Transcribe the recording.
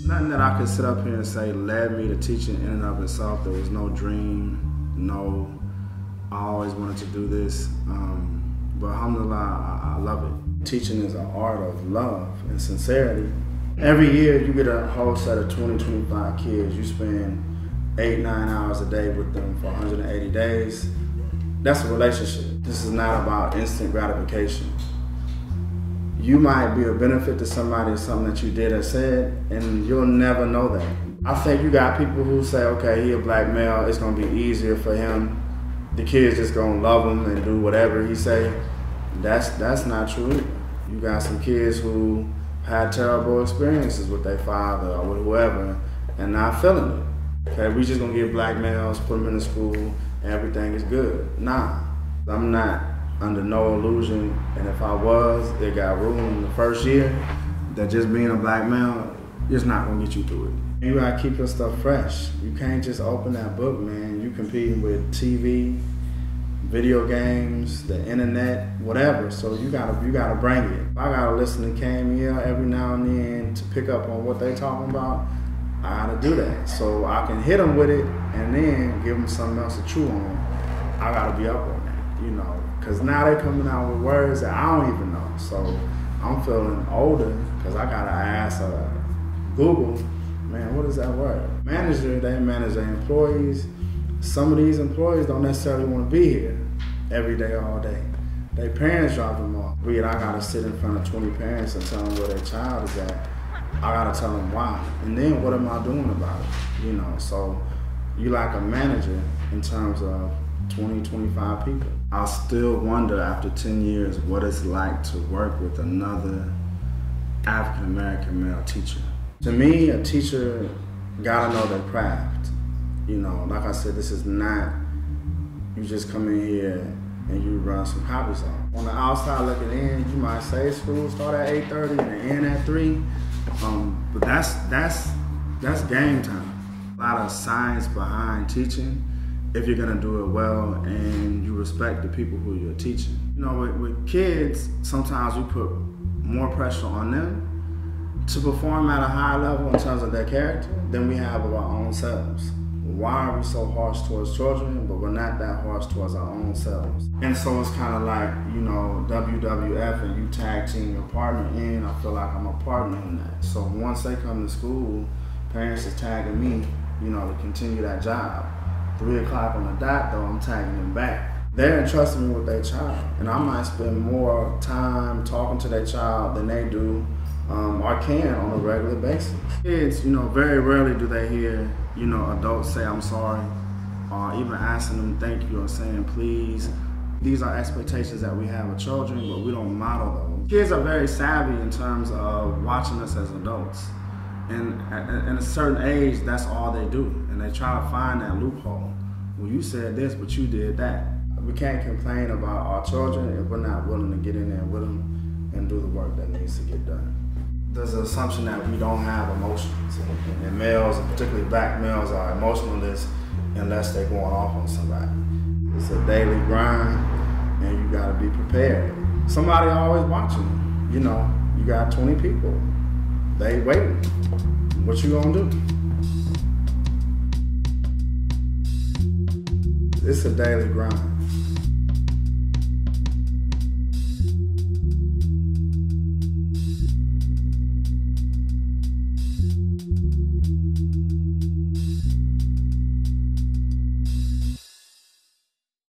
Nothing that I could sit up here and say led me to teaching in and of itself. There was no dream, no, I always wanted to do this. But alhamdulillah, I love it. Teaching is an art of love and sincerity. Every year you get a whole set of 20, 25 kids. You spend 8, 9 hours a day with them for 180 days. That's a relationship. This is not about instant gratification. You might be a benefit to somebody or something that you did or said, and you'll never know that. I think you got people who say, okay, he a black male, it's gonna be easier for him. The kids just gonna love him and do whatever he say. That's not true. You got some kids who had terrible experiences with their father or with whoever and not feeling it. Okay, we just gonna get black males, put them in the school, and everything is good. Nah, I'm not under no illusion, and if I was, it got room in the first year, that just being a black male is not gonna get you through it. You gotta keep your stuff fresh. You can't just open that book, man. You competing with TV, video games, the internet, whatever. So you gotta bring it. If I gotta listen to Camille every now and then to pick up on what they talking about, I gotta do that. So I can hit them with it and then give them something else to chew on. I gotta be up on that, you know. Because now they're coming out with words that I don't even know. So I'm feeling older because I got to ask Google, man, what is that word? Manager, they manage their employees. Some of these employees don't necessarily want to be here every day, all day. Their parents drop them off. I got to sit in front of 20 parents and tell them where their child is at. I got to tell them why. And then what am I doing about it? You know, so you like a manager in terms of 20, 25 people. I still wonder after 10 years what it's like to work with another African-American male teacher. To me, a teacher gotta know their craft. You know, like I said, this is not, you just come in here and you run some copy songs. On the outside looking in, you might say school start at 8:30 and end at 3. But that's game time. A lot of science behind teaching, if you're gonna do it well and you respect the people who you're teaching. You know, with kids, sometimes we put more pressure on them to perform at a high level in terms of their character than we have of our own selves. Why are we so harsh towards children, but we're not that harsh towards our own selves? And so it's kind of like, you know, WWF and you tag team your partner in, I feel like I'm a partner in that. So once they come to school, parents is tagging me, you know, to continue that job. 3 o'clock on the dot, though, I'm tagging them back. They're entrusting me with their child, and I might spend more time talking to their child than they do or can on a regular basis. Kids, you know, very rarely do they hear, you know, adults say I'm sorry, or even asking them thank you or saying please. These are expectations that we have of children, but we don't model those. Kids are very savvy in terms of watching us as adults. And at a certain age, that's all they do. And they try to find that loophole. Well, you said this, but you did that. We can't complain about our children if we're not willing to get in there with them and do the work that needs to get done. There's an assumption that we don't have emotions. And males, and particularly black males, are emotionless unless they're going off on somebody. It's a daily grind, and you gotta be prepared. Somebody always watching. You know, you got 20 people. They waiting. What you gonna do? It's a daily grind.